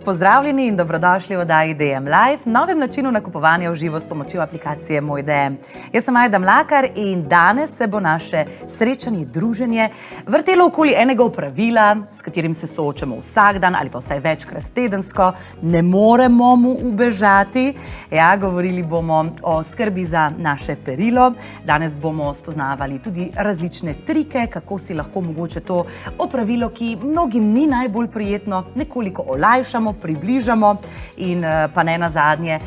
Pozdravljeni in dobrodošli v oddaji DM Live, novem načinu nakupovanja v živo s pomočjo aplikacije Moj DM. Jaz sem Ajda Mlakar in danes se bo naše srečanje, druženje vrtelo okoli enega opravila, s katerim se soočamo vsak dan ali pa vsaj večkrat tedensko. Ne moremo mu ubežati. Ja, govorili bomo o skrbi za naše perilo. Danes bomo spoznavali tudi različne trike, kako si lahko mogoče to opravilo, ki mnogim ni najbolj prijetno, nekoliko olajšamo, približamo in pa ne nazadnje,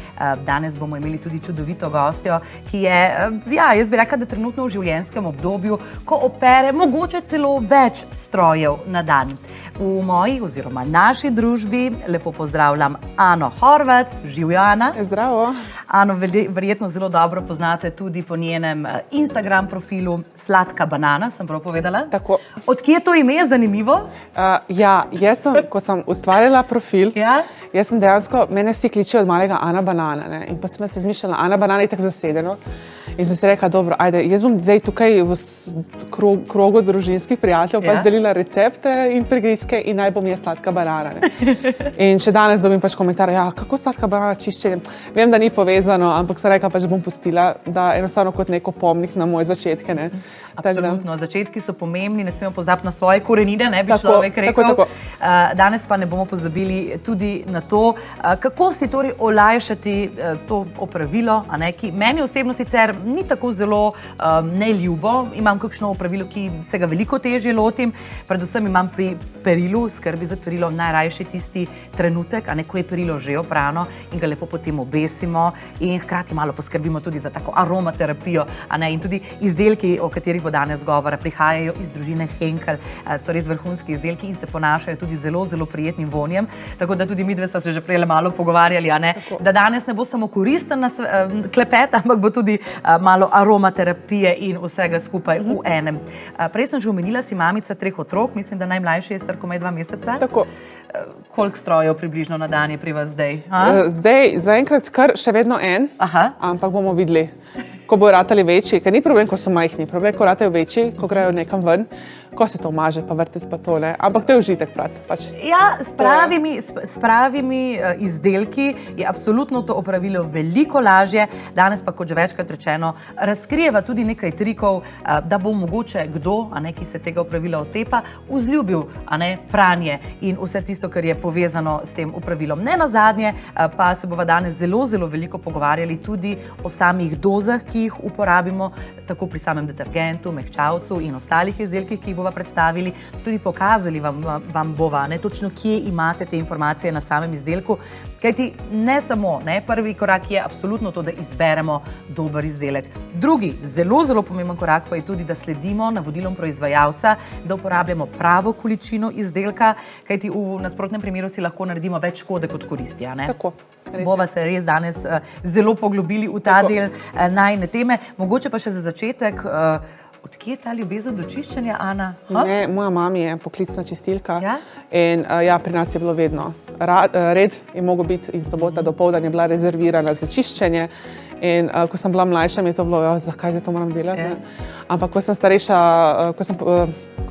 danes bomo imeli tudi čudovito gostjo, ki je, jaz bi rekla, da trenutno v življenjskem obdobju, ko opere mogoče celo več strojev na dan. V moji oziroma naši družbi lepo pozdravljam Ano Horvat. Živjo, Ana. Zdravo. Ano verjetno zelo dobro poznate tudi po njenem Instagram profilu Sladka banana, sem prav povedala? Tako. Odkje je to ime, zanimivo? Jaz sem, ko sem ustvarjala profil, jaz sem dejansko, mene vsi kličejo od malega Ana Banana, ne? In pa sem se zmišljala, Ana Banana je tako zasedeno. In sem si rekla, dobro, ajde, jaz bom zdaj tukaj v krogu družinskih prijateljev pač delila recepte in prigrizke in naj bom jaz sladka banana. Ne? In še danes dobim pač komentar, kako sladka banana čiščenje. Vem, da ni povezano, ampak sem rekla pač, bom pustila, da enostavno kot neko pomnik na moje začetke. Ne? Absolutno, začetki so pomembni, ne smemo pozabiti na svoje korenine, ne bi človek rekel. Tako. Danes pa ne bomo pozabili tudi na to, kako si torej olajšati to opravilo, a ne, ki meni osebno sicer ni tako zelo neljubo. Imam kakšno opravilo, ki se ga veliko težje lotim. Predvsem imam pri perilu, skrbi za perilo, najrajši tisti trenutek, a ne, ko je perilo že oprano in ga lepo potem obesimo in hkrati malo poskrbimo tudi za tako aromaterapijo, a ne, in tudi izdelki, o katerih bo danes govora, prihajajo iz družine Henkel, so res vrhunski izdelki in se ponašajo tudi zelo, zelo prijetnim vonjem. Tako da tudi midve sva se že prej malo pogovarjali, a ne, da danes ne bo samo koristen klepet, ampak bo tudi malo aromaterapije in vsega skupaj v enem. Prej sem že omenila, si mamica 3 otrok, mislim, da najmlajši je star komaj 2 meseca. Tako. Koliko strojev približno na dan je pri vas zdaj? Zdaj, zaenkrat še vedno en, ampak bomo videli, ko bojo ratali večji, ker ni problem, ko so majhni, problem, ko ratajo večji, ko grejo nekam ven, ko se to maže, pa vrtec pa tole, ampak to je užitek, pač. Ja, s pravimi izdelki je absolutno to opravilo veliko lažje. Danes pa, kot že večkrat rečeno, razkrijeva tudi nekaj trikov, da bo mogoče kdo, a ne, ki se tega opravila otepa, vzljubil, a ne, pranje in vse tisto, kar je povezano s tem opravilom. Ne nazadnje pa se bova danes zelo, zelo veliko pogovarjali tudi o samih dozah, ki jih uporabimo, tako pri samem detergentu, mehčavcu in ostalih izdelkih, ki jih bova predstavili. Tudi pokazali vam bova, ne, točno kje imate te informacije na samem izdelku. Kajti ne samo, ne, prvi korak je absolutno to, da izberemo dober izdelek. Drugi, zelo, zelo pomemben korak pa je tudi, da sledimo navodilom proizvajalca, da uporabljamo pravo količino izdelka, kajti v nasprotnem primeru si lahko naredimo več škode kot koristi, a ne? Tako. Bova se res danes zelo poglobili v ta del najine teme. Mogoče pa še za začetek, odkje je ta ljubezen do čiščenja, Ana? Ne, moja mami je poklicna čistilka in pri nas je bilo vedno red je mogel biti in sobota dopoldan je bila rezervirana za čiščenje. In ko sem bila mlajša, mi je to bilo, zakaj zdaj to moram delati? Ampak ko sem starejša, ko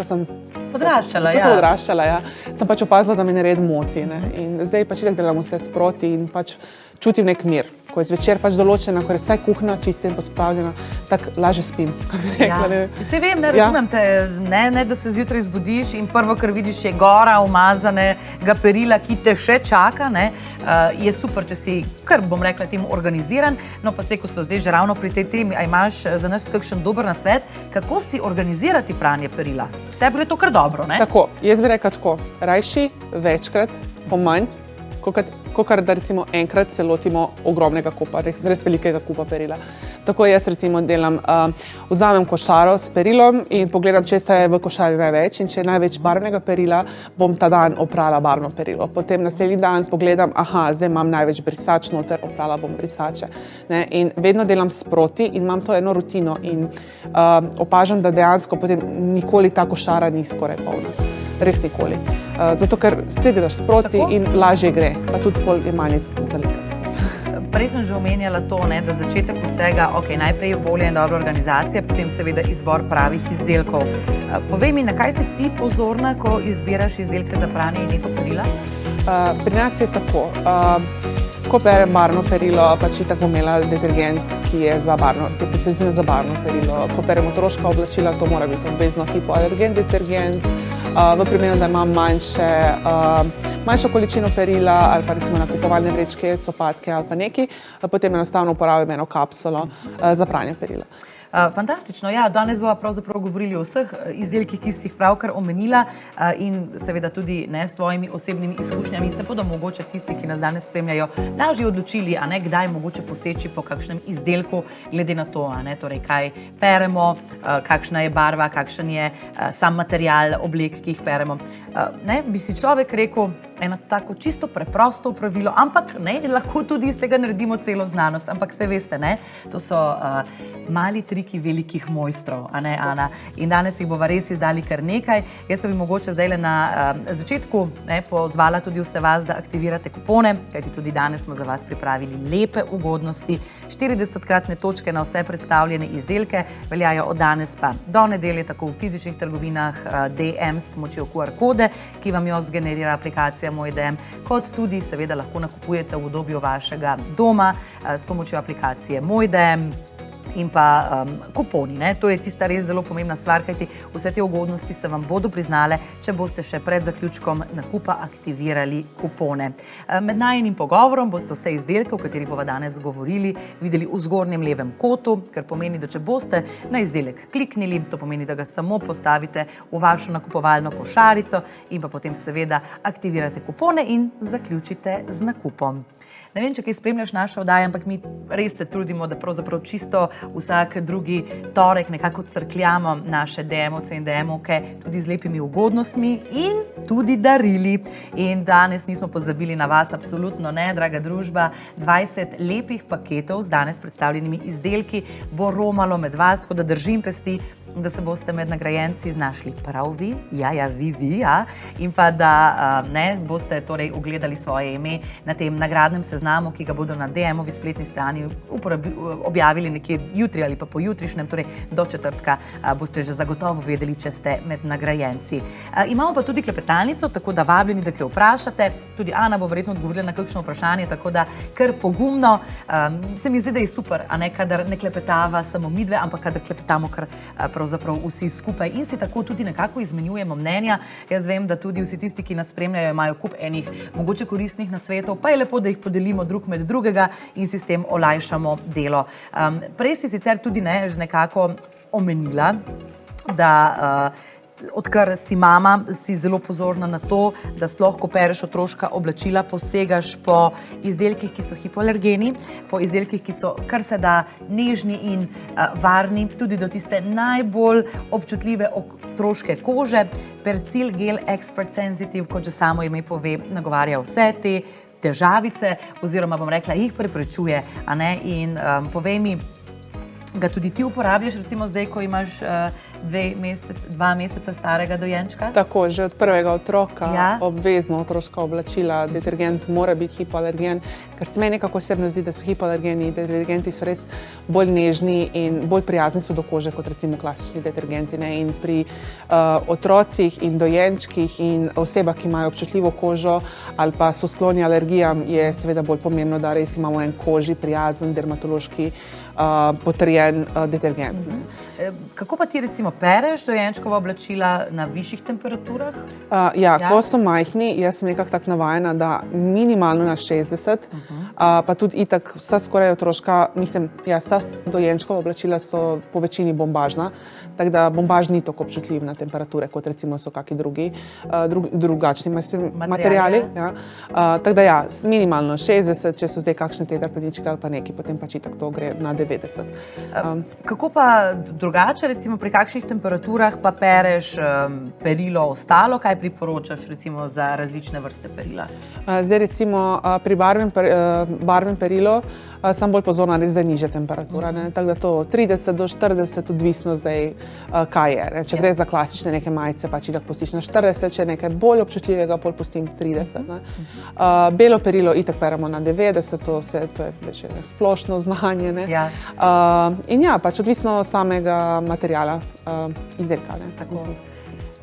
sem odraščala, sem pač opazila, da me nered moti. Ne? In zdaj pač itak delam vse sproti in pač čutim nek mir. Ko je zvečer pač določena, ko je vsaj kuhna čista in pospravljena, tako lažje spim. Se vem, ne razumem te, ne da se zjutraj zbudiš in prvo, kar vidiš, je gora umazanega perila, ki te še čaka, ne, je super, če si, kar bom rekla temu, organiziran. No pa ko so zdaj že ravno pri tej temi, a imaš za nas kakšen dober nasvet, kako si organizirati pranje perila? Tebi je to kar dobro, ne? Tako, jaz bi rekla tako, rajši večkrat, pomanj, kakor da recimo enkrat se lotimo ogromnega kupa, res velikega kupa perila. Tako jaz recimo delam, vzamem košaro s perilom in pogledam, če se je v košari največ in če je največ barvnega perila, bom ta dan oprala barvno perilo. Potem naslednji dan pogledam, zdaj imam največ brisač noter, oprala bom brisače. Ne? In vedno delam sproti in imam to eno rutino in opažam, da dejansko potem nikoli ta košara ni skoraj polna. Res nikoli. Zato, ker se delaš sproti in lažje gre, pa tudi pol je manj zalikati. Prej sem že omenjala to, da začetek vsega, najprej je volja in dobra organizacija, potem seveda izbor pravih izdelkov. Povej mi, na kaj si ti pozorna, ko izbiraš izdelke za pranje in neko perila? Pri nas je tako. Ko perem barvno perilo, pač itak bom imela detergent, ki je specializiran za barvno perilo. Ko perem otroška oblačila, to mora biti obvezno hipoalergen detergent. V primeru, da imam manjšo količino perila ali pa recimo nakupovalne vrečke, copatke ali pa nekaj, potem enostavno uporabim eno kapsulo za pranje perila. Fantastično, ja, danes bova pravzaprav govorili o vseh izdelkih, ki si jih pravkar omenila in seveda tudi s tvojimi osebnimi izkušnjami in se bodo mogoče tisti, ki nas danes spremljajo, lažje odločili, kdaj mogoče poseči po kakšnem izdelku, glede na to, torej kaj peremo, kakšna je barva, kakšen je sam material oblek, ki jih peremo. Bi si človek rekel, eno tako čisto preprosto pravilo, ampak lahko tudi iz tega naredimo celo znanost, ampak se veste, to so mali triki velikih mojstrov, Ana? In danes jih bova res izdali kar nekaj. Jaz bi mogoče zdaj na začetku pozvala tudi vse vas, da aktivirate kupone, kajti tudi danes smo za vas pripravili lepe ugodnosti, 40-kratne točke na vse predstavljene izdelke, veljajo od danes pa do nedelje, tako v fizičnih trgovinah, DM s pomočjo QR kode, ki vam jo zgenerira aplikacija Moj DM, kot tudi seveda lahko nakupujete v udobju vašega doma s pomočjo aplikacije Moj DM in pa kuponi. To je tista res zelo pomembna stvar, kajti vse te ugodnosti se vam bodo priznale, če boste še pred zaključkom nakupa aktivirali kupone. Med najinim pogovorom boste vse izdelke, o katerih bova danes govorili, videli v zgornjem levem kotu, kar pomeni, da če boste na izdelek kliknili, to pomeni, da ga samo postavite v vašo nakupovalno košarico in pa potem seveda aktivirate kupone in zaključite z nakupom. Ne vem, če kaj spremljaš naše oddaje, ampak mi res se trudimo, da pravzaprav čisto vsak drugi torek nekako crkljamo naše DM-ovce in DM-ovke tudi z lepimi ugodnostmi in tudi darili. In danes nismo pozabili na vas, absolutno ne, draga družba. 20 lepih paketov z danes predstavljenimi izdelki bo romalo med vas, tako da držim pesti, da se boste med nagrajenci znašli prav vi, vi, in pa da boste torej ugledali svoje ime na tem nagradnem seznamu, ki ga bodo na DM-ovi spletni strani objavili nekje jutri ali pa pojutrišnjem, torej do četrtka boste že zagotovo vedeli, če ste med nagrajenci. Imamo pa tudi klepetalnico, tako da vabljeni, da kaj vprašate. Tudi Ana bo verjetno odgovorila na kakšno vprašanje, tako da kar pogumno. Se mi zdi, da je super, kadar ne klepetava samo midve, ampak kadar klepetamo kar pravzaprav vsi skupaj in si tako tudi nekako izmenjujemo mnenja. Jaz vem, da tudi vsi tisti, ki nas spremljajo, imajo kup enih mogoče koristnih nasvetov, pa je lepo, da jih podelimo drug med drugega in si s tem olajšamo delo. Prej si sicer tudi že nekako omenila, da odkar si mama, si zelo pozorna na to, da sploh, ko pereš otroška oblačila, posegaš po izdelkih, ki so hipoalergeni, po izdelkih, ki so kar se da nežni in varni, tudi do tiste najbolj občutljive otroške kože. Persil Gel Expert Sensitive, kot že samo ime pove, nagovarja vse te težavice, oziroma bom rekla, jih preprečuje. In povej mi, ga tudi ti uporabljaš, recimo zdaj, ko imaš 2 meseca starega dojenčka? Tako, že od prvega otroka, obvezno otroška oblačila, detergent mora biti hipoalergen, ker se meni nekako osebno zdi, da so hipoalergeni detergenti so res bolj nežni in bolj prijazni so do kože kot recimo klasični detergenti. In pri otrocih in dojenčkih in osebah, ki imajo občutljivo kožo ali pa so skloni alergijam, je seveda bolj pomembno, da res imamo en koži prijazen, dermatološki potrjen detergent. Kako pa ti recimo pereš dojenčkova oblačila na višjih temperaturah? Ko so majhni, jaz sem nekako tako navajena, da minimalno na 60, pa tudi itak vsa skoraj otroška, vsa dojenčkova oblačila so po večini bombažna, tako da bombaž ni tako občutljiv na temperature, kot recimo so kakšni drugačni materiali. Tako da minimalno 60, če so zdaj kakšne tetrapledničke ali pa neki, potem pač itak to gre na 90. Kako pa drugače, recimo pri kakšnih temperaturah pa pereš perilo ostalo, kaj priporočaš recimo za različne vrste perila? Zdaj recimo pri barvnem perilu sem bolj pozorna res za nižje temperature. Tako da to 30 do 40, odvisno zdaj, kaj je. Ne. Če gre za klasične neke majice, pač itak pustiš na 40, če je nekaj bolj občutljivega, pol pustim 30. Ne. Belo perilo itak peremo na 90, to je več splošno znanje. Ne. Ja. In ja, pač odvisno samega materiala izdelka. Ne. Tako.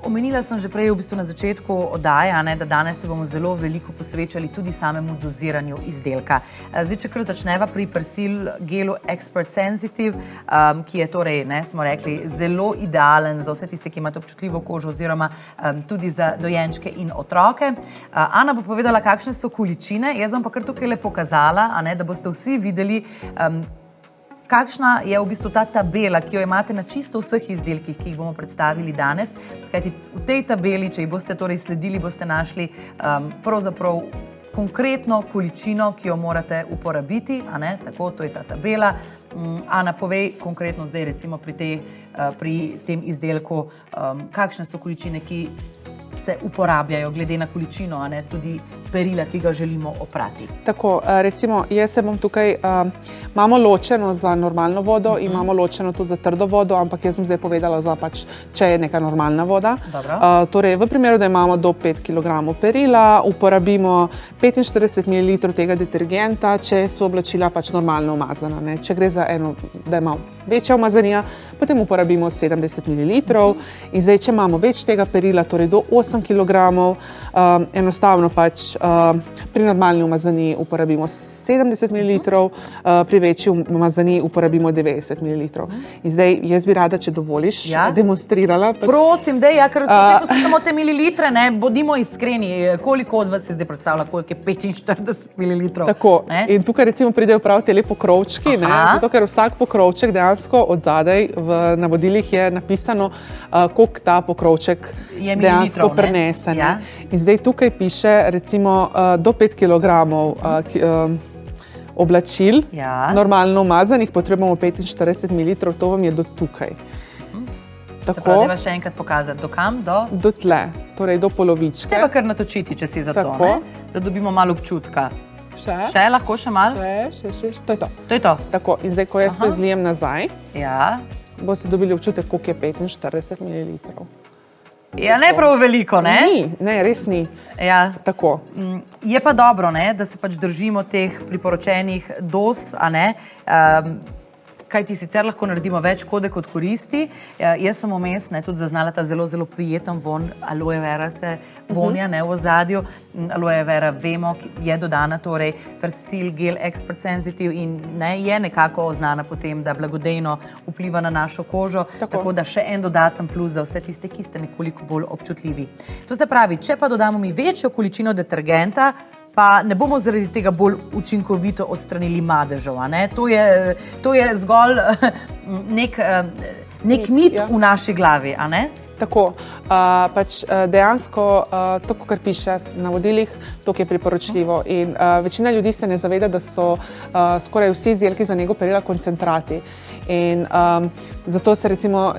Omenila sem že prej v bistvu na začetku oddaje, da danes se bomo zelo veliko posvečali tudi samemu doziranju izdelka. Zdaj, če kar začneva pri Persil gelu Expert Sensitive, ki je torej, smo rekli, zelo idealen za vse tiste, ki imate občutljivo kožo oziroma tudi za dojenčke in otroke. Ana bo povedala, kakšne so količine, jaz vam pa kar tukaj le pokazala, da boste vsi videli, kakšna je v bistvu ta tabela, ki jo imate na čisto vseh izdelkih, ki jih bomo predstavili danes. Kajti v tej tabeli, če jih boste torej sledili, boste našli pravzaprav konkretno količino, ki jo morate uporabiti. Tako, to je ta tabela. Ana, povej konkretno zdaj recimo pri tem izdelku, kakšne so količine, ki se uporabljajo glede na količino, tudi perila, ki ga želimo oprati. Tako, recimo, jaz se bom tukaj, imamo ločeno za normalno vodo, imamo ločeno tudi za trdo vodo, ampak jaz bom zdaj povedala za pač, če je neka normalna voda. Torej, v primeru, da imamo do 5 kg perila, uporabimo 45 ml tega detergenta, če so oblačila pač normalno umazana. Ne. Če gre za eno, da ima večja umazanija, potem uporabimo 70 ml. In zdaj, če imamo več tega perila, torej do 8 kg, enostavno pač pri normalni umazaniji uporabimo 70 ml, pri večji umazaniji uporabimo 90 ml. In zdaj, jaz bi rada, če dovoliš, demonstrirala. Prosim, dej, ker poslušamo te mililitre, bodimo iskreni, koliko od vas se zdaj predstavlja, koliko je 45 ml? Tako, in tukaj recimo pridejo prav te pokrovčki, zato ker vsak pokrovček dejansko od zadaj v navodilih je napisano, koliko ta pokrovček dejansko prenese. In zdaj tukaj piše recimo do 5 kg oblačil, normalno umazanih, potrebujemo 45 ml, to vam je do tukaj. Se pravi, da še enkrat pokazati, do kam? Do tle, torej do polovičke. Treba kar natočiti, če si za to, da dobimo malo občutka. Še, lahko še malo? Še, to je to. To je to? Tako, in zdaj, ko jaz to zlijem nazaj, boste dobili občutek, koliko je 45 ml. Ja, ne prav veliko, ne? Ne, res ni. Ja. Tako. Je pa dobro, da se pač držimo teh priporočenih doz, kaj ti sicer lahko naredimo več škode kot koristi. Jaz sem vmes tudi zaznala ta zelo, zelo prijeten von, aloe vera se vonja v ozadju. Aloe vera, vemo, je dodana, torej Persil gel Expert Sensitive in je nekako znana po tem, da blagodejno vpliva na našo kožo, tako da še en dodaten plus za vse tiste, ki ste nekoliko bolj občutljivi. To se pravi, če pa dodamo mi večjo količino detergenta, pa ne bomo zaradi tega bolj učinkovito odstranili madežev. To je zgolj nek mit v naši glavi, a ne? Tako, pač dejansko to, kar piše na vodilih, to je priporočljivo. In večina ljudi se ne zaveda, da so skoraj vsi izdelki za nego perila koncentrati. In zato se recimo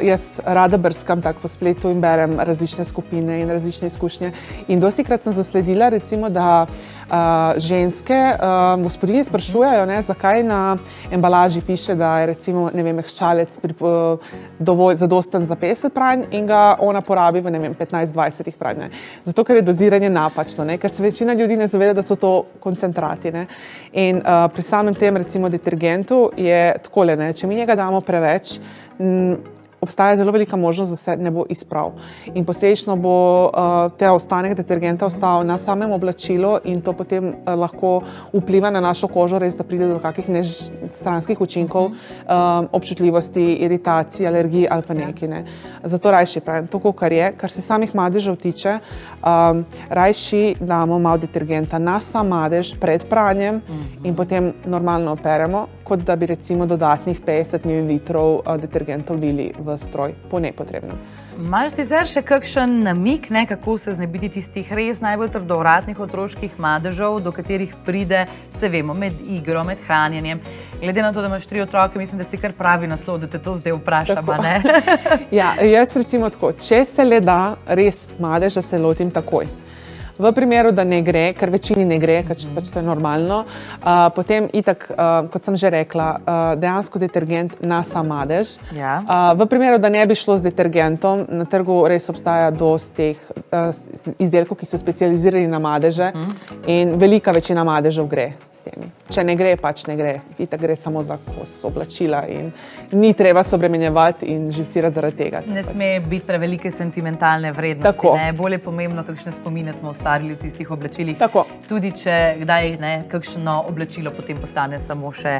jaz rada brskam tako po spletu in berem različne skupine in različne izkušnje. In dostikrat sem zasledila recimo, da ženske, gospodinje sprašujejo, zakaj na embalaži piše, da je recimo, mehčalec dovolj zadosten za 50 pranj in ga ona porabi v 15-20 pranj. Zato, ker je doziranje napačno, ker se večina ljudi ne zaveda, da so to koncentrati. In pri samem tem recimo detergentu je takole, če mi njega damo preveč, obstaja zelo velika možnost, da se ne bo izprav. In posledično bo ta ostanek detergenta ostal na samem oblačilu in to potem lahko vpliva na našo kožo, res da pride do kakih stranskih učinkov, občutljivosti, iritacij, alergij ali pa nekaj. Zato rajši pravim, to, kar je, kar se samih madežev tiče, rajši damo malo detergenta na sam madež pred pranjem in potem normalno operemo, kot da bi recimo dodatnih 50 ml detergenta vlili v stroj po nepotrebnem. Imaš sicer še kakšen namig, kako se znebiti tistih res najbolj trdovratnih otroških madežev, do katerih pride, se vemo, med igro, med hranjenjem. Glede na to, da imaš 3 otroke, mislim, da si kar pravi naslov, da te to zdaj vprašam, a ne? Ja, jaz recimo tako, če se le da res madeža, se lotim takoj. V primeru, da ne gre, ker večini ne gre, ker pač to je normalno, potem itak, kot sem že rekla, dejansko detergent na sam madež. Ja. V primeru, da ne bi šlo z detergentom, na trgu res obstaja dosti teh izdelkov, ki so specializirani na madeže in velika večina madežev gre s temi. Če ne gre, pač ne gre. Itak gre samo za kos oblačila in ni treba se obremenjevati in živcirati zaradi tega. Ne sme biti prevelike sentimentalne vrednosti. Tako. Ne? Bolj je pomembno, kakšne spomine smo ustvarili v tistih oblačilih. Tako. Tudi če kdaj kakšno oblačilo potem postane samo še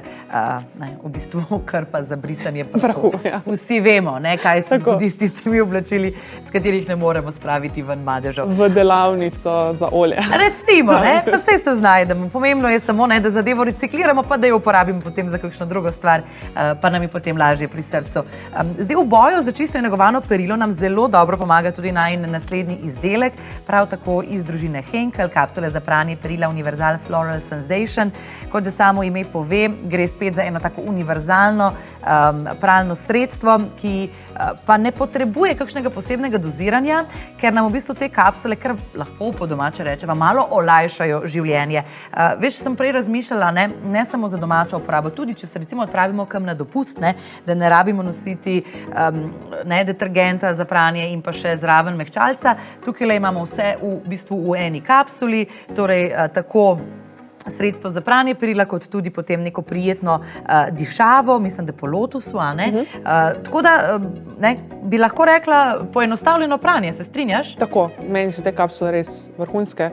v bistvu krpa za brisanje prahu. Ja. Vsi vemo, kaj se zgodi s tistimi oblačili, s katerih ne moremo spraviti ven madežev. V delavnico za olje. Recimo, pa saj se znajdemo. Pomembno je samo, da zadevo recikliramo, pa da jo uporabimo potem za kakšno drugo stvar, pa nam je potem lažje pri srcu. Zdaj v boju za čisto in negovano perilo nam zelo dobro pomaga tudi najin naslednji izdelek, prav tako iz družine Henkel, kapsule za pranje perila Universal Floral Sensation. Kot že samo ime pove, gre spet za eno tako univerzalno pralno sredstvo, ki pa ne potrebuje kakšnega posebnega doziranja, ker nam v bistvu te kapsule, kar lahko po domače rečeva, malo olajšajo življenje. Veš, sem prej razmišljala, ne samo za domačo uporabo, tudi če se recimo odpravimo kam na dopust, da ne rabimo nositi detergenta za pranje in pa še zraven mehčalca. Tukaj imamo vse v bistvu v eni kapsuli, torej tako sredstvo za pranje perila, kot tudi potem neko prijetno dišavo, mislim, da po lotusu, tako da bi lahko rekla poenostavljeno pranje, se strinjaš? Tako, meni so te kapsule res vrhunske.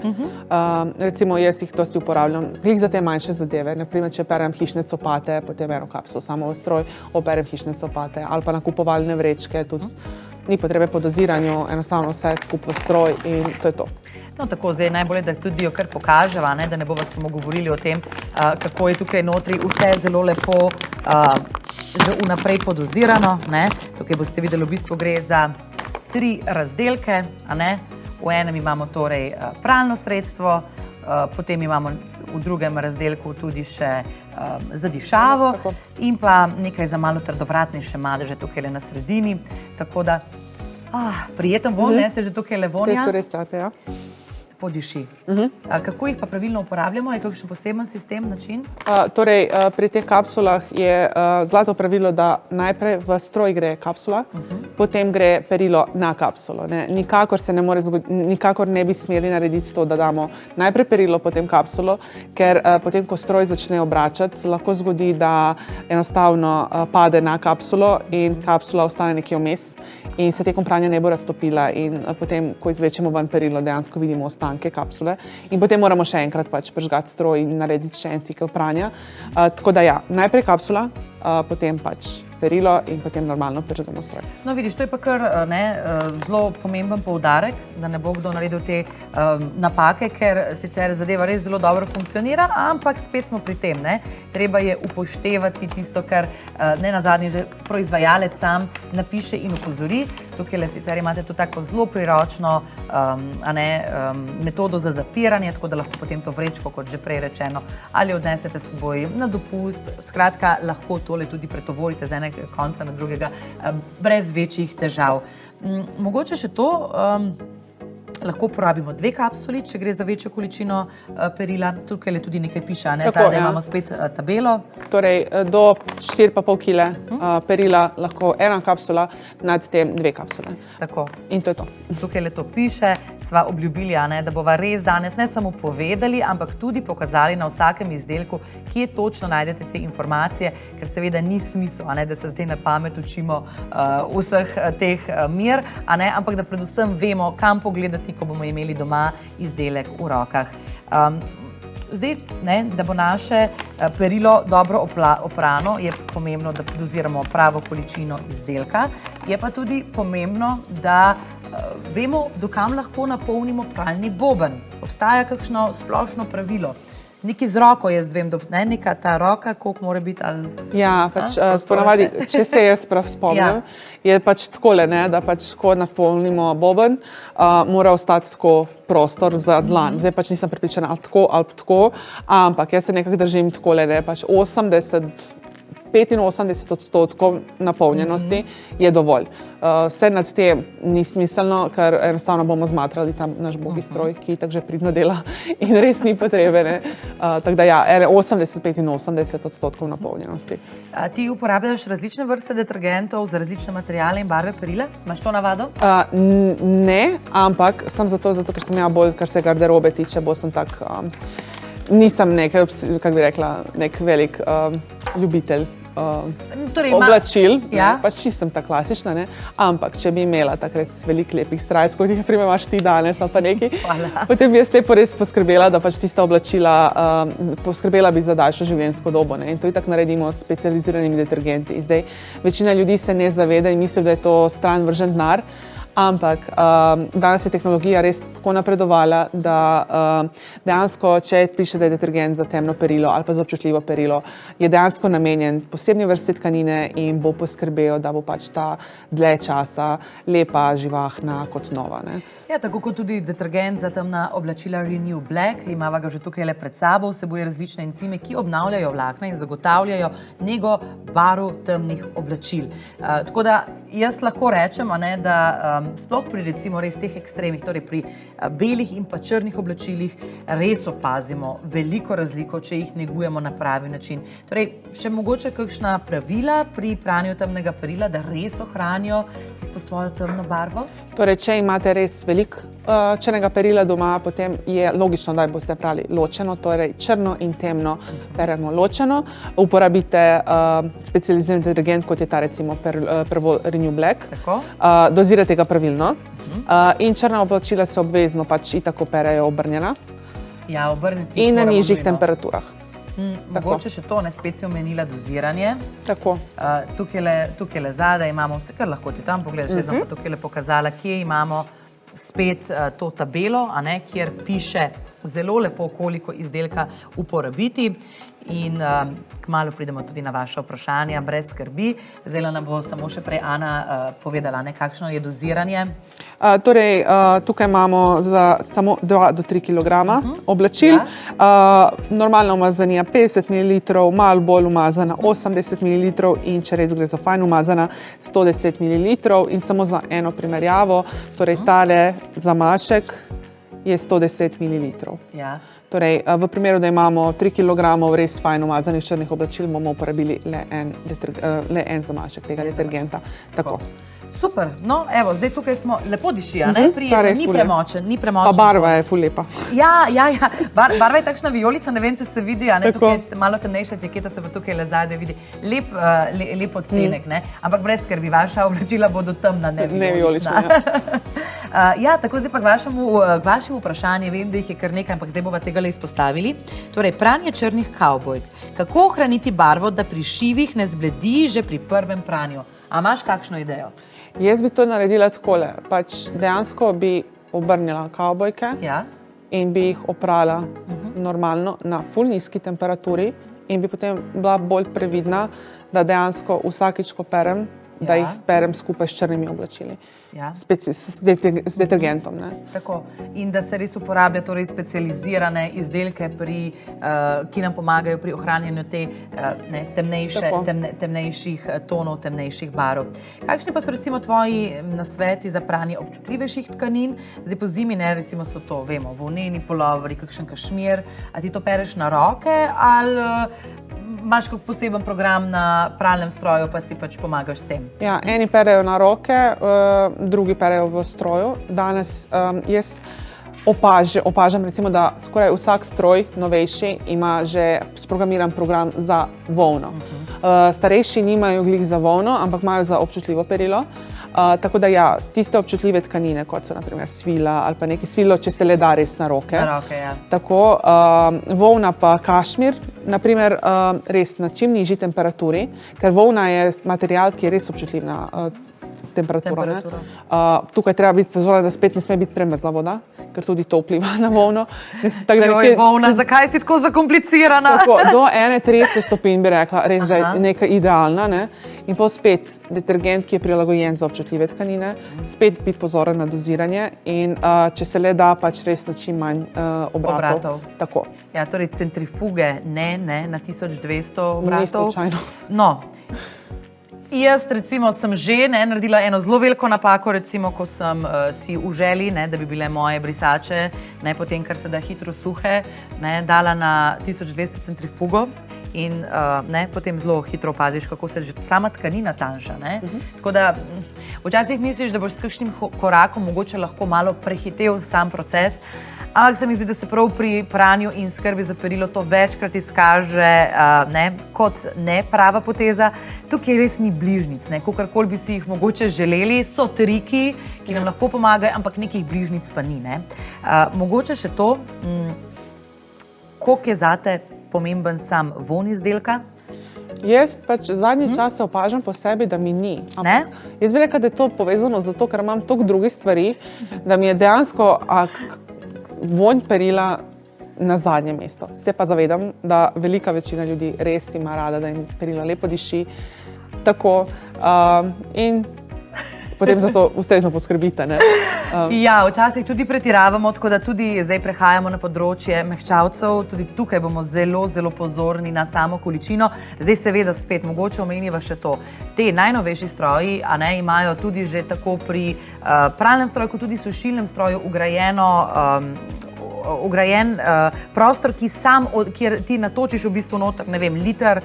Recimo, jaz jih dosti uporabljam, glih za te manjše zadeve. Naprimer, če perem hišne copate, potem eno kapsulo samo v stroj, operem hišne copate, ali pa nakupovalne vrečke, tudi ni potrebe po doziranju, enostavno vse skupaj v stroj in to je to. No, tako zdaj najbolje, da tudi jo kar pokaževa, da ne bova samo govorili o tem, kako je tukaj notri vse zelo lepo že vnaprej podozirano. Tukaj boste videli, v bistvu gre za 3 razdelke. V enem imamo torej pralno sredstvo, potem imamo v drugem razdelku tudi še za dišavo in pa nekaj za malo trdovratnejše madeže tukaj na sredini. Tako da prijeten vonj, se že tukaj vonja. Te so res take, ja. Podiši. Kako jih pa pravilno uporabljamo? Je kakšen poseben sistem, način? Torej, pri teh kapsulah je zlato pravilo, da najprej v stroj gre kapsula, potem gre perilo na kapsulo. Nikakor ne bi smeli narediti to, da damo najprej perilo, potem kapsulo, ker potem, ko stroj začne obračati, se lahko zgodi, da enostavno pade na kapsulo in kapsula ostane nekje vmes in se tekom pranja ne bo raztopila in potem, ko izvlečemo ven perilo, dejansko vidimo ostanke kapsule in potem moramo še enkrat prižgati stroj in narediti še en cikel pranja. Tako da ja, najprej kapsula, potem perilo in potem normalno prižgemo stroj. No, vidiš, to je pa kar zelo pomemben poudarek, da ne bo kdo naredil te napake, ker sicer zadeva res zelo dobro funkcionira, ampak spet smo pri tem, treba je upoštevati tisto, kar nenazadnje že proizvajalec sam napiše in opozori. Tukaj sicer imate to tako zelo priročno metodo za zapiranje, tako da lahko potem to vrečko, kot že prej rečeno, ali odnesete s seboj na dopust, skratka, lahko tole tudi pretovorite z enega konca na drugega, brez večjih težav. Mogoče še to, lahko uporabimo 2 kapsuli, če gre za večjo količino perila. Tukaj tudi nekaj piše, zdaj imamo spet tabelo. Torej, do 4,5 kg perila lahko 1 kapsula, nad tem 2 kapsule. Tako. In to je to. Tukaj to piše, sva obljubili, da bova res danes ne samo povedali, ampak tudi pokazali na vsakem izdelku, kje točno najdete te informacije, ker seveda ni smisel, da se zdaj na pamet učimo vseh teh mer, ampak da predvsem vemo, kam pogledati, ko bomo imeli doma izdelek v rokah. Zdaj, da bo naše perilo dobro oprano, je pomembno, da doziramo pravo količino izdelka. Je pa tudi pomembno, da vemo, dokam lahko napolnimo pralni boben. Obstaja kakšno splošno pravilo? Nekaj z roko, jaz vem, neka ta roka, koliko mora biti ali... Ja, ponavadi, če se jaz prav spomnim, je takole, da ko napolnimo boben, mora ostati tako prostor za dlan. Zdaj nisem prepričana ali tako, ampak jaz se nekako držim takole, 80 85% napolnjenosti je dovolj. Vse nad te ni smiselno, ker enostavno bomo zmatrali tam naš bogi stroj, ki tako že pridno dela in res ni potrebe. Tako da ja, 80-85% napolnjenosti. Ti uporabljaš različne vrste detergentov za različne materiale in barve perila? Imaš to navado? Ne, ampak sem zato, ker sem ja bolj, kar se garderobe tiče, bolj sem tak, nisem nekaj, kako bi rekla, nek velik ljubitelj oblačil, pač čisto ta klasična, ne? Ampak če bi imela tak res velik lepih srajc, kot jih naprimer imaš ti danes ali pa neki, potem bi jaz lepo res poskrbela, da pač tista oblačila poskrbela bi za daljšo življenjsko dobo, ne? In to itak naredimo s specializiranimi detergenti. Zdaj, večina ljudi se ne zaveda in misli, da je to stran vržen denar, ampak danes je tehnologija res tako napredovala, da dejansko, če piše, da je detergent za temno perilo ali pa za občutljivo perilo, je dejansko namenjen posebni vrsti tkanine in bo poskrbel, da bo pač ta dlje časa lepa, živahna kot nova, ne? Ja, tako kot tudi detergent za temna oblačila Renew Black, imava ga že tukaj le pred sabo, vsebuje različne encime, ki obnavljajo vlakna in zagotavljajo nego barv temnih oblačil. Tako da jaz lahko rečem, da sploh pri recimo res teh ekstremih, torej pri belih in pa črnih oblačilih, res opazimo veliko razliko, če jih negujemo na pravi način. Torej, še mogoče kakšna pravila pri pranju temnega perila, da res ohranijo tisto svojo temno barvo? Torej, če imate res veliko črnega perila doma, potem je logično, da boste prali ločeno, torej črno in temno peremo ločeno. Uporabite specializiran detergent, kot je ta recimo prvo Renew Black. Dozirajte ga pravilno. In črna oblačila se obvezno pač itako perejo obrnjena. Ja, obrniti. In na nižjih temperaturah. Mogoče še to, spet si omenila doziranje. Tako. Tukaj zadaj imamo vse, kar lahko ti tam pogledaš, jaz sem pa tukaj pokazala, kje imamo spet to tabelo, kjer piše zelo lepo, koliko izdelka uporabiti. In kmalu pridemo tudi na vaše vprašanja, brez skrbi. Zdaj nam bo samo še prej Ana povedala, kakšno je doziranje. Torej, tukaj imamo za samo 2 do 3 kg oblačil. Normalna umazanija 50 ml, malo bolj umazana 80 ml in če res gre za fajn umazana 110 ml. In samo za eno primerjavo, torej tale zamašek je 110 ml. Ja. Torej, v primeru, da imamo 3 kg res fajn umazanih črnih oblačil, bomo uporabili le en zamašek tega detergenta. Tako. Super, no evo, zdaj tukaj smo, lepo diši, ni premočen. Pa barva je ful lepa. Ja, barva je takšna vijolična, ne vem, če se vidi, tukaj je malo temnejša etiketa, se pa tukaj le zadaj vidi. Lep odtenek, ampak brez skrbi, vaša oblačila bodo temna, ne vijolična. Ja, tako zdaj pa k vašemu vprašanju, vem, da jih je kar nekaj, ampak zdaj bova tega le izpostavili. Torej, pranje črnih kavbojk. Kako ohraniti barvo, da pri šivih ne zbledi že pri prvem pranju? A imaš kakšno idejo? Jaz bi to naredila takole. Pač dejansko bi obrnila kavbojke in bi jih oprala normalno na ful nizki temperaturi in bi potem bila bolj previdna, da dejansko vsakič, ko perem, da jih perem skupaj s črnimi oblačili. S detergentom. Tako. In da se res uporablja torej specializirane izdelke, ki nam pomagajo pri ohranjanju te temnejših tonov, temnejših barv. Kakšni pa so recimo tvoji nasveti za pranje občutljivejših tkanin? Zdaj po zimi, recimo so to, vemo, volneni puloveri, kakšen kašmir. A ti to pereš na roke ali imaš kak poseben program na pralnem stroju, pa si pač pomagaš s tem? Ja, eni perejo na roke, drugi perejo v stroju. Danes jaz opažam recimo, da skoraj vsak stroj, novejši, ima že sprogramiran program za volno. Starejši nimajo glih za volno, ampak imajo za občutljivo perilo. Tako da ja, tiste občutljive tkanine, kot so naprimer svila ali pa neki svilo, če se le da res na roke. Na roke, ja. Tako, volna pa kašmir, naprimer res na čim nižji temperaturi, ker volna je material, ki je res občutljiv na temperaturo. Tukaj treba biti pozoren, da spet ne sme biti premrzla voda, ker tudi to vpliva na volno. Joj, volna, zakaj si tako zakomplicirana? Tako, do 31 stopinj bi rekla, res da je nekaj idealna. In pa spet detergent, ki je prilagojen za občutljive tkanine, spet biti pozoren na doziranje in če se le da, pač res na čim manj obratov. Tako. Ja, torej centrifuge ne na 1200 obratov. Ni slučajno. No, jaz recimo sem že naredila eno zelo veliko napako, recimo, ko sem si v želji, da bi bile moje brisače, potem, kar se da hitro suhe, dala na 1200 centrifugo in potem zelo hitro opaziš, kako se že sama tkanina tanjša. Tako da včasih misliš, da boš s kakšnim korakom mogoče lahko malo prehitel sam proces, ampak se mi zdi, da se prav pri pranju in skrbi za perilo to večkrat izkaže kot neprava poteza. Tukaj res ni bližnic, kakorkoli bi si jih mogoče želeli, so triki, ki nam lahko pomagajo, ampak nekih bližnic pa ni. Mogoče še to, koliko je zate pomemben sam vonj izdelka? Jaz pač zadnji čas se opažam po sebi, da mi ni. Jaz bi rekla, da je to povezano zato, ker imam toliko drugih stvari, da mi je dejansko vonj perila na zadnje mesto. Se pa zavedam, da velika večina ljudi res ima rada, da jim perilo lepo diši. Tako in potem za to ustrezno poskrbite. Ja, včasih tudi pretiravamo, tako da tudi zdaj prehajamo na področje mehčalcev. Tudi tukaj bomo zelo, zelo pozorni na samo količino. Zdaj seveda spet, mogoče omeniva še to. Te najnovejši stroji imajo tudi že tako pri pralnem stroju, kot tudi sušilnem stroju ugrajen prostor, kjer ti natočiš v bistvu noter, liter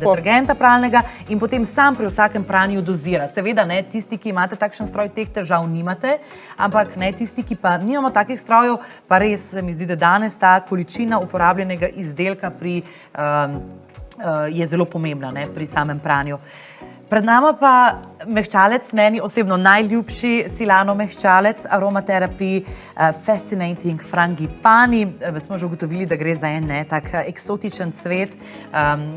detergenta pralnega in potem sam pri vsakem pranju dozira. Seveda, tisti, ki imate takšen stroj, teh težav nimate, ampak tisti, ki pa nimamo takih strojev, pa res se mi zdi, da danes ta količina uporabljenega izdelka je zelo pomembna pri samem pranju. Pred nama pa mehčalec, meni osebno najljubši Silano mehčalec, Aromatherapy Fascinating Frangipani. Smo že ugotovili, da gre za en tak eksotičen cvet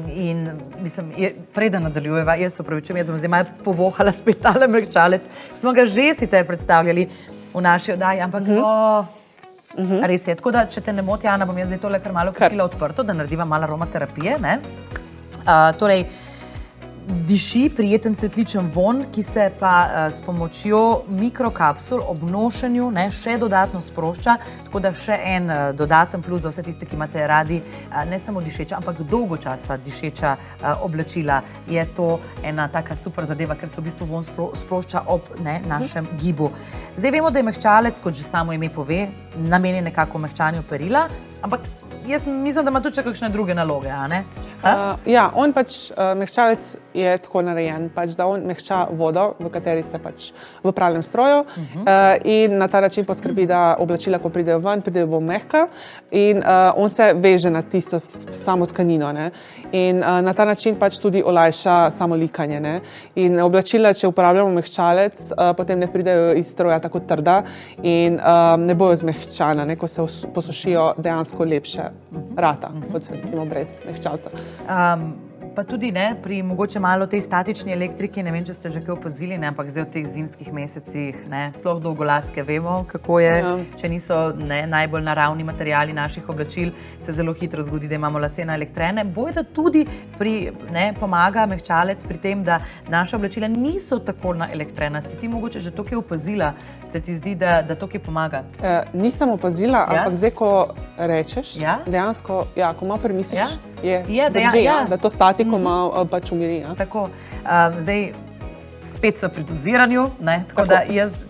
in mislim, preden nadaljujeva, jaz se opravičujem, jaz bom zdaj malo povohala spet tale mehčalec. Smo ga že sicer predstavljali v naši oddaji, ampak res je. Tako da, če te ne moti, Ana, bom jaz zdaj tole kar malo pustila odprto, da narediva malo aromaterapije. Torej, diši prijeten cvetličen vonj, ki se pa s pomočjo mikrokapsul ob nošenju še dodatno sprošča, tako da še en dodaten plus za vse tiste, ki imate radi ne samo dišeča, ampak dolgo časa dišeča oblačila. Je to ena taka super zadeva, ker se v bistvu vonj sprošča ob našem gibu. Zdaj vemo, da je mehčalec, kot že samo ime pove, namenjen nekako mehčanju perila, ampak jaz mislim, da ima tudi še kakšne druge naloge, a ne? Ja, on pač, mehčalec je tako narejen, da on mehča vodo, v kateri se pač v pralnem stroju in na ta način poskrbi, da oblačila, ko pridejo ven, pridejo bolj mehka in on se veže na tisto samo tkanino in na ta način pač tudi olajša samo likanje. In oblačila, če uporabljamo mehčalec, potem ne pridejo iz stroja tako trda in ne bojo zmehčana, ko se posušijo dejansko lepše rata, kot recimo brez mehčalca. Pa tudi pri mogoče malo tej statični elektriki, ne vem, če ste že kaj opazili, ampak zdaj v teh zimskih mesecih, sploh dolgolaske vemo, kako je, če niso najbolj naravni materiali naših oblačil, se zelo hitro zgodi, da imamo lase naelektrene. Bojda tudi pomaga mehčalec pri tem, da naša oblačila niso tako naelektrena. Si ti mogoče že to kaj opazila? Se ti zdi, da to kaj pomaga? Nisem opazila, ampak zdaj, ko rečeš, dejansko, ko malo premisliš, da to statiko malo pač umiri. Tako, zdaj spet so pri doziranju, tako da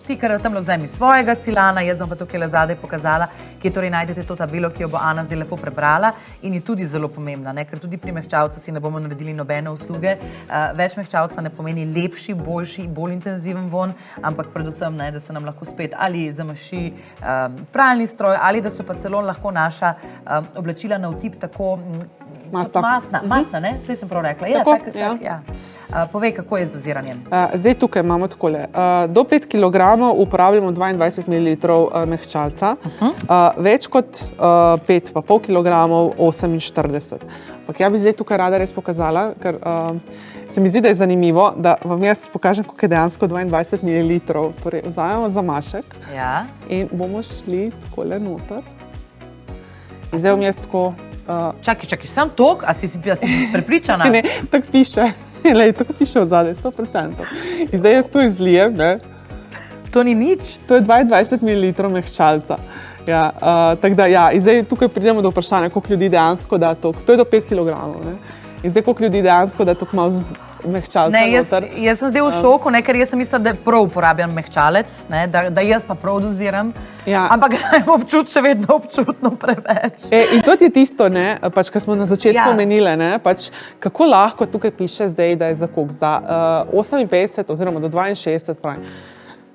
ti kar tamle vzemi svojega Silana, jaz bom pa tukaj zadaj pokazala, kje torej najdete to tabelo, ki jo bo Ana zdaj lepo prebrala in je tudi zelo pomembna, ker tudi pri mehčalcu si ne bomo naredili nobene usluge. Več mehčalca ne pomeni lepši, boljši, bolj intenziven vonj, ampak predvsem, da se nam lahko spet ali zamaši pralni stroj ali da so pa celo lahko naša oblačila na vtip tako Masna, ne? Saj sem prav rekla. Povej, kako je z doziranjem? Zdaj tukaj imamo takole. Do 5 kg uporabljamo 22 ml mehčalca, več kot 5,5 kg 48. Ampak ja bi zdaj tukaj rada res pokazala, ker se mi zdi, da je zanimivo, da vam jaz pokažem, koliko je dejansko 22 ml. Torej, vzamemo zamašek in bomo šli takole noter. In zdaj bom jaz tako... Čakaj, sam tok? A si prepričana? Ne, tako piše. Lej, tako piše od zadaj, 100%. In zdaj jaz to izlijem, ne? To ni nič. To je 22 ml mehčalca. Ja, tako da, ja, in zdaj tukaj pridemo do vprašanja, koliko ljudi dejansko da to. To je do 5 kg, ne? In zdaj koliko ljudi dejansko da to malo mehčalca noter. Jaz sem zdaj v šoku, ne, ker jaz sem mislila, da prav uporabljam mehčalec, ne, da jaz pa prav doziram, Ja. ampak gremo občut še vedno občutno preveč. In to je tisto, ne, pač, kar smo na začetku Ja. omenili, ne, pač, kako lahko tukaj piše zdaj, da je za koliko? Za 58 oziroma do 62 pravim.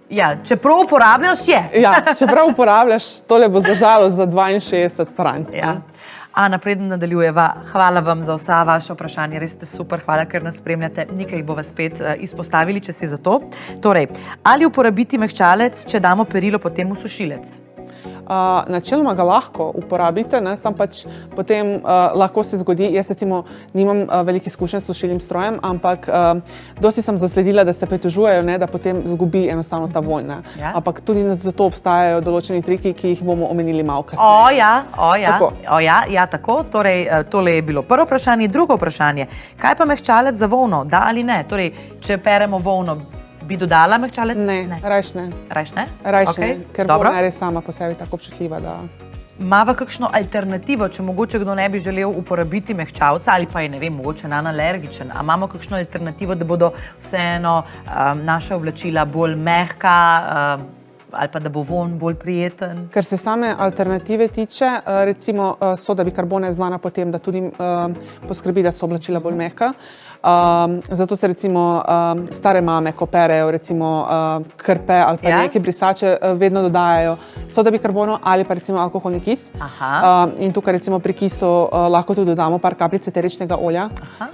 Ja, če prav uporabljaš, je. Ja, čeprav uporabljaš, tole bo zdržalo za 62 pravim. Ja. Ana, preden nadaljujeva, hvala vam za vsa vaša vprašanja, res ste super, hvala, ker nas spremljate. Nekaj jih bova spet izpostavili, če si za to. Torej, ali uporabiti mehčalec, če damo perilo potem v sušilec? Načeloma ga lahko uporabite, ne, sam pač potem lahko se zgodi, jaz recimo nimam veliko izkušenj s sušilnim strojem, ampak dosti sem zasledila, da se pritožujejo, ne, da potem zgubi enostavno ta vonj. Ja. Ampak tudi zato obstajajo določeni triki, ki jih bomo omenili malo kasneje. Tako. Torej, tole je bilo prvo vprašanje. Drugo vprašanje, kaj pa mehčalec za volno, da ali ne? Torej, če peremo volno, bi dodala mehčalec? Ne, rajš ne. Rajš ne? Rajš Okej, ne, ker dobro. volna je res sama po sebi tako občutljiva, da... Mava kakšno alternativo, če mogoče kdo ne bi želel uporabiti mehčalca ali pa je, ne vem, mogoče nanj alergičen, a imamo kakšno alternativo, da bodo vseeno naša oblačila bolj mehka ali pa da bo vonj bolj prijeten? Ker se same alternative tiče, recimo soda bikarbona je znana po tem, da tudi poskrbi, da so oblačila bolj mehka. Zato se recimo stare mame, ko perejo recimo krpe ali pa neke brisače, vedno dodajajo soda bikarbono ali pa recimo alkoholni kis. In tukaj recimo pri kisu lahko tudi dodamo par kapljic eteričnega olja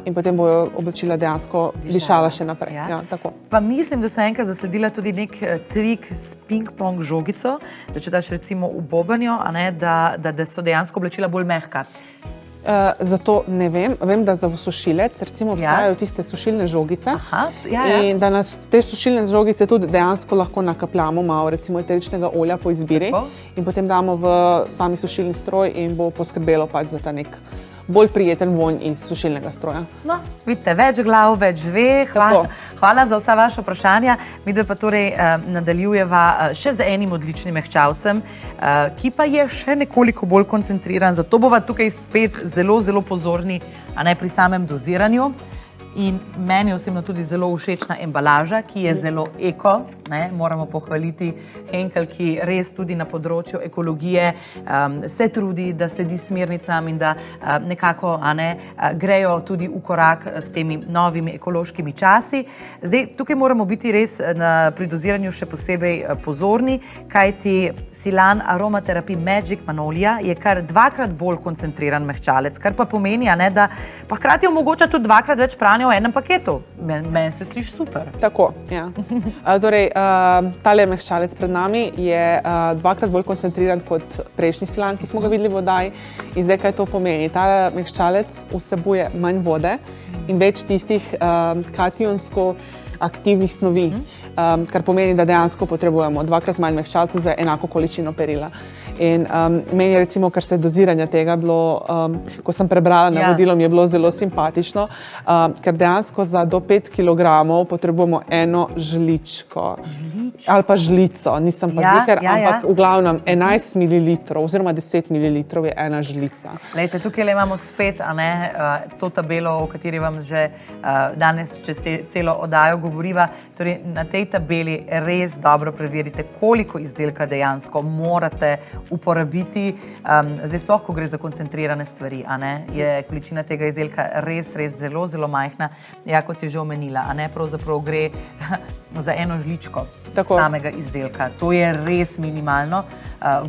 in potem bojo oblačila dejansko dišala še naprej. Ja, tako. Pa mislim, da sem enkrat zasledila tudi nek trik s ping-pong žogico, da če daš recimo v bobanjo, da so dejansko oblačila bolj mehka. Zato ne vem. Vem, da za sušilec recimo obstajajo tiste sušilne žogice. In da nas te sušilne žogice tudi dejansko lahko nakapljamo malo recimo eteričnega olja po izbiri in potem damo v sami sušilni stroj in bo poskrbelo pač za ta nek bolj prijeten vonj iz sušilnega stroja. No, vidite, več glav, več ve. Hvala za vsa vaša vprašanja. Midve pa torej nadaljujeva še z enim odličnim mehčalcem, ki pa je še nekoliko bolj koncentriran, zato bova tukaj spet zelo, zelo pozorni, a ne pri samem doziranju. In meni osebno tudi zelo všečna embalaža, ki je zelo eko. Moramo pohvaliti Henkel, ki res tudi na področju ekologije se trudi, da sledi smernicam in da nekako grejo tudi v korak s temi novimi ekološkimi časi. Zdaj, tukaj moramo biti res pri doziranju še posebej pozorni, kajti Silan Aromatherapy Magic Magnolia je kar 2-krat bolj koncentriran mehčalec, kar pa pomeni, da pa hkrati omogoča tudi 2-krat več pranja v enem paketu. Meni se sliši super. Tako, ja. Torej, tale mehčalec pred nami je 2-krat bolj koncentriran kot prejšnji Silan, ki smo ga videli v oddaji. In zdaj, kaj to pomeni? Ta mehčalec vsebuje manj vode in več tistih kationsko aktivnih snovi, kar pomeni, da dejansko potrebujemo 2-krat manj mehčalca za enako količino perila. In meni je recimo, kar se doziranja tega bilo, ko sem prebrala navodilo, mi je bilo zelo simpatično, ker dejansko za do 5 kg potrebujemo eno žličko. Ali pa žlico, nisem pa ziher, ampak v glavnem 11 ml oziroma 10 ml je ena žlica. Lejte, tukaj imamo spet to tabelo, o kateri vam že danes čez celo oddajo govoriva. Torej, na tej tabeli res dobro preverite, koliko izdelka dejansko morate uporabiti. Zdaj sploh, ko gre za koncentrirane stvari, je količina tega izdelka res zelo, zelo majhna. Ja, kot si že omenila, pravzaprav gre za eno žličko samega izdelka. To je res minimalno.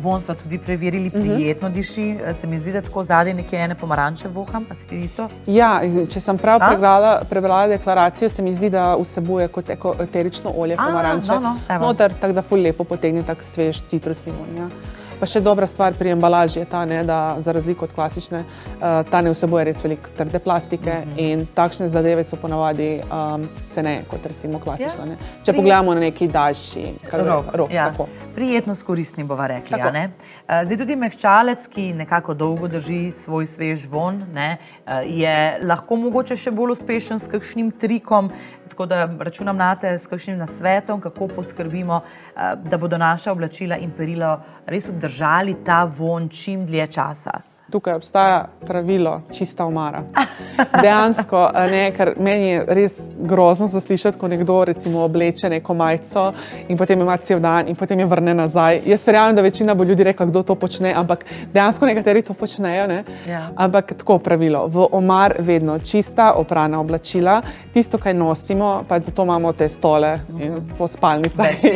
Vonj smo tudi preverili, prijetno diši. Se mi zdi, da tako zadaj nekje ene pomaranče voham, pa si ti isto? Ja, če sem prav prebrala deklaracijo, se mi zdi, da vsebuje kot eterično olje pomaranče. Noter, tako da ful lepo potegne tak svež citrusni vonj. Pa še dobra stvar pri embalaži je ta, da za razliko od klasične, ta ne vsebuje res veliko trde plastike in takšne zadeve so ponavadi ceneje kot recimo klasična. Če pogledamo na neki daljši rok. prijetno s koristnim, bova rekli. Tako. A ne? Zdaj tudi mehčalec, ki nekako dolgo drži svoj svež von, ne, je lahko mogoče še bolj uspešen s kakšnim trikom, tako da računam nate s kakšnim nasvetom, kako poskrbimo, da bodo naša oblačila in perilo res obdržali ta von čim dlje časa. Tukaj obstaja pravilo, čista omara. Dejansko, ne, ker meni je res grozno zaslišati, ko nekdo recimo obleče neko majico in potem ima cel dan in potem jo vrne nazaj. Jaz verjamem, da večina bo ljudi rekla, kdo to počne, ampak dejansko nekateri to počnejo, ne? Ja. Ampak tako pravilo, v omar vedno čista oprana oblačila, tisto, kaj nosimo, pač zato imamo te stole in po spalnicah.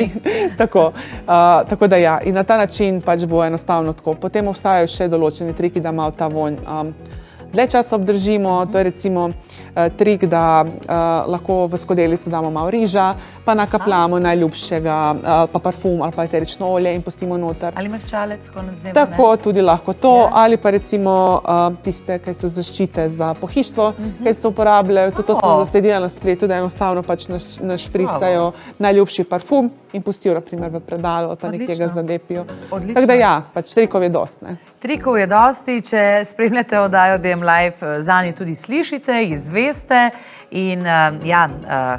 Tako da ja, in na ta način pač bo enostavno tako. Potem obstajajo še določeni triki, da malo ta vonj dlje časa obdržimo. To je recimo trik, da lahko v skodelico damo malo riža, pa nakapljamo najljubšega, pa parfum ali pa eterično olje in pustimo noter. Ali mehčalec, konec dneva, Tako, tudi lahko to, ali pa recimo tiste, kaj so zaščite za pohištvo, kaj se uporabljajo, to sem zasledila na spletu, da enostavno pač našpricajo najljubši parfum in pustijo na primer v predalu ali pa nekje ga zadepijo. Tako da ja, pač trikov je dosti, ne. Trikov je dosti, če spremljate oddajo DM Live, zanje tudi slišite, izveste in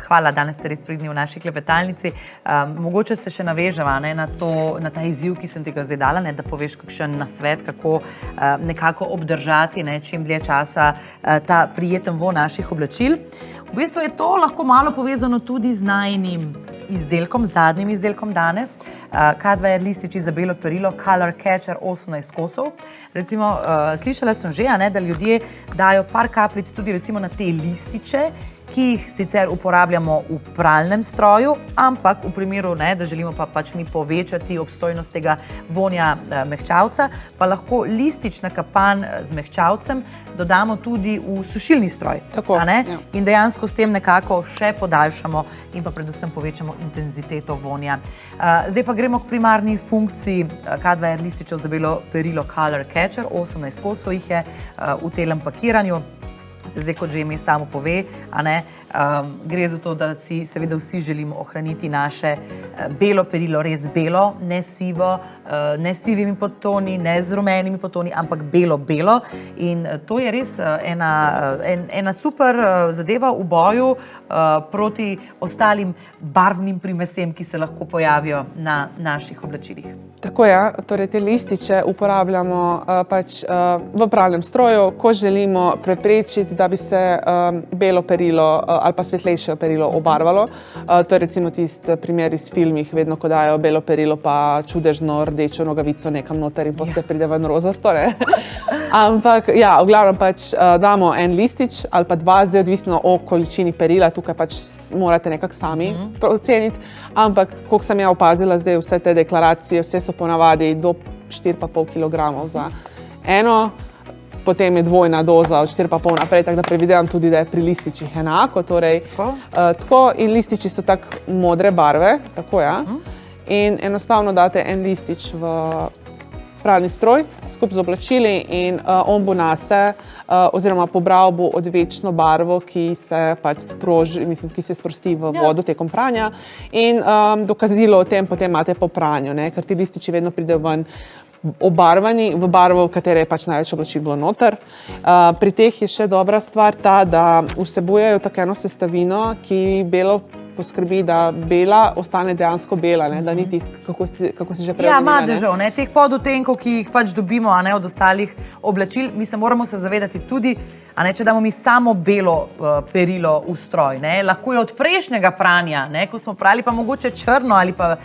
hvala, danes ste res pridni v naši klepetalnici. Mogoče se še naveževa na ta izziv, ki sem ti ga zdaj dala, da poveš kakšen nasvet, kako nekako obdržati čim dlje časa ta prijeten von naših oblačil. V bistvu je to lahko malo povezano tudi z najinim izdelkom, zadnjim izdelkom danes. K2R lističi za belo perilo, Color Catcher 18 kosov. Recimo, slišala sem že, da ljudje dajo par kapljic tudi recimo na te lističe, ki jih sicer uporabljamo v pralnem stroju, ampak v primeru, da želimo pa pač mi povečati obstojnost tega vonja mehčavca, pa lahko listič nakapan z mehčavcem dodamo tudi v sušilni stroj. Tako, ja. Ja. In dejansko s tem nekako še podaljšamo in pa predvsem povečamo intenziteto vonja. Zdaj pa gremo k primarni funkciji K2R lističev za belo perilo Color Catcher. 18 kosov jih je v telem pakiranju. Zdaj, kot že ime samo pove, gre za to, da si seveda vsi želimo ohraniti naše belo perilo, res belo, ne sivo, ne s sivimi podtoni, ne z rumenimi podtoni, ampak belo. In to je res ena super zadeva v boju proti ostalim barvnim primesem, ki se lahko pojavijo na naših oblačilih. Tako je, torej te lističe uporabljamo pač v pralnem stroju, ko želimo preprečiti, da bi se belo perilo ali pa svetlejše perilo obarvalo. To je recimo tisti primer iz filmih, vedno ko dajo belo perilo pa čudežno rdečo nogavico nekam noter in potem se pride ven rozasto, ne? Ampak ja, v glavnem pač damo en listič ali pa dva, zdaj odvisno o količini perila, tukaj pač morate nekako sami oceniti, ampak koliko sem ja opazila zdaj vse te deklaracije, vse so ponavadi do 4,5 kg za eno, potem je dvojna doza od 4,5 naprej, tako da predvidevam tudi, da je pri lističih enako. Torej, tako in lističi so tako modre barve, tako ja. In enostavno date en listič v pralni stroj skupaj z oblačili in on bo nase oziroma pobral bo odvečno barvo, ki se pač sproži, ki se sprosti v vodo tekom pranja in dokazilo o tem potem imate po pranju, ne? Ker ti lističi vedno pridejo ven obarvani v barvo, v katere je pač največ oblačil bilo noter. Pri teh je še dobra stvar ta, da vsebujejo tako eno sestavino, ki belo poskrbi, da bela ostane dejansko bela, ne? Da ni tih, kako si že prej omenila. Ja, madežev, teh podotenkov, ki jih pač dobimo od ostalih oblačil. Mi se moramo zavedati tudi, če damo mi samo belo perilo v stroj, lahko je od prejšnjega pranja, ko smo prali pa mogoče črno ali pa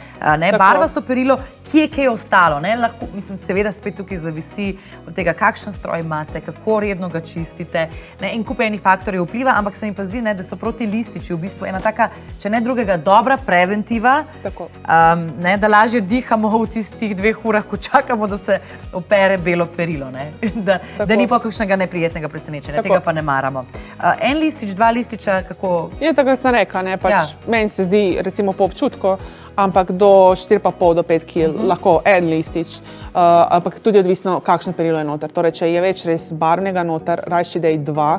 barvasto perilo, ki je kaj ostalo. Lahko, seveda spet tukaj zavisi od tega, kakšen stroj imate, kako redno ga čistite in kup enih faktorjev vpliva, ampak se mi pa zdi, da so proti lističi v bistvu ena taka, če ne drugega, dobra preventiva, da lažje dihamo v tistih 2 urah, ko čakamo, da se opere belo perilo, da ni pa kakšnega neprijetnega presenečenja. Tega pa ne maramo. En listič, 2 lističa, kako? Je tako, sem rekla, meni se zdi recimo po občutku, ampak do 4,5 do 5 kg lahko en listič, ampak tudi odvisno, kakšno perilo je noter. Torej, če je več res barvnega noter, rajši dej 2,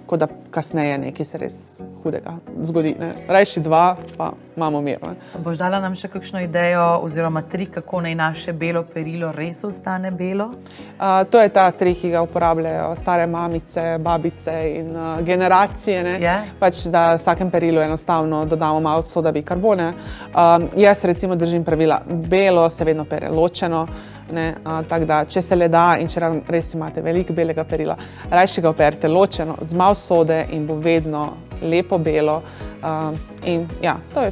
kot da kasneje nekaj se res hudega zgodi. Ne. Rajši 2, pa imamo mir. Ne. Boš dala nam še kakšno idejo oziroma trik, kako naj naše belo perilo res ostane belo? To je ta trik, ki ga uporabljajo stare mamice, babice in generacije. Ne. Pač, da v vsakem perilu enostavno dodamo malo soda bikarbone. Jaz recimo držim pravila, belo se vedno pere ločeno. Tako da, če se le da in če res imate veliko belega perila, rajši ga operite ločeno z malo sode in bo vedno lepo belo. In ja, to je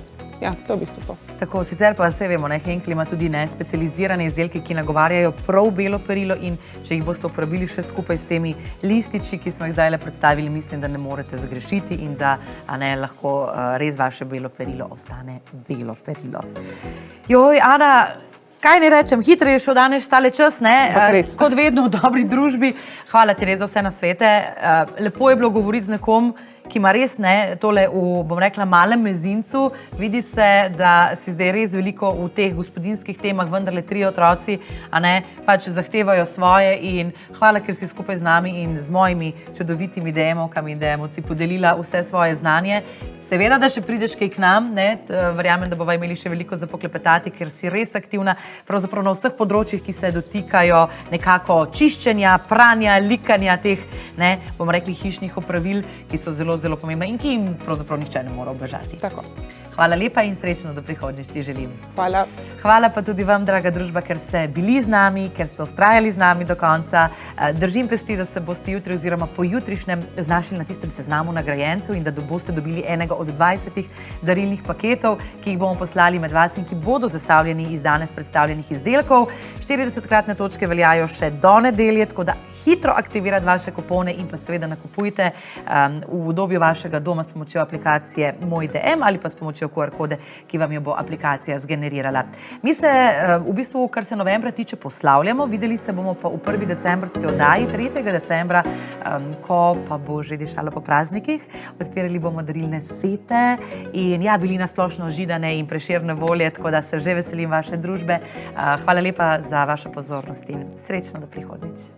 v bistvu to. Tako, sicer pa vse vemo, Henkel ima tudi specializirane izdelke, ki nagovarjajo prav belo perilo in če jih boste uporabili še skupaj s temi lističi, ki smo jih zdaj predstavili, mislim, da ne morete zgrešiti in da lahko res vaše belo perilo ostane belo perilo. Joj, Ana, kaj ne rečem, hitro je šel danes tale čas, kot vedno v dobri družbi. Hvala ti res za vse nasvete. Lepo je bilo govoriti z nekom, ki ima res tole v, bom rekla, malem mezincu. Vidi se, da si zdaj res veliko v teh gospodinjskih temah, vendarle 3 otroci, pač zahtevajo svoje in hvala, ker si skupaj z nami in z mojimi čudovitimi DM-ovkami in DM-ovci podelila vse svoje znanje. Seveda, da še prideš kaj k nam, verjamem, da bova imeli še veliko za poklepetati, ker si res aktivna pravzaprav na vseh področjih, ki se dotikajo nekako čiščenja, pranja, likanja teh, bomo rekli, hišnih opravil, ki so zelo, zelo pomembna in ki jim pravzaprav nihče ne mora ubežati. Tako. Hvala lepa in srečno do prihodnjič ti želim. Hvala. Hvala pa tudi vam, draga družba, ker ste bili z nami, ker ste vztrajali z nami do konca. Držim pesti, da se boste jutri oziroma pojutrišnjem znašli na tistem seznamu nagrajencev in da boste dobili enega od 20 darilnih paketov, ki jih bomo poslali med vas in ki bodo sestavljeni iz danes predstavljenih izdelkov. 40-kratne točke veljajo še do nedelje, tako da hitro aktivirati vaše kupone in pa seveda nakupujte v udobju vašega doma s pomočjo aplikacije Moj DM ali pa s pomočjo QR kode, ki vam jo bo aplikacija zgenerirala. Mi se v bistvu, kar se novembra tiče, poslavljamo. Videli se bomo pa v 1. decembrski oddaji, 3. decembra, ko pa bo že dišalo po praznikih. Odpirali bomo darilne sete in bili nasplošno židane in Prešerne volje, tako da se že veselim vaše družbe. Hvala lepa za vašo pozornost in srečno do prihodnjič.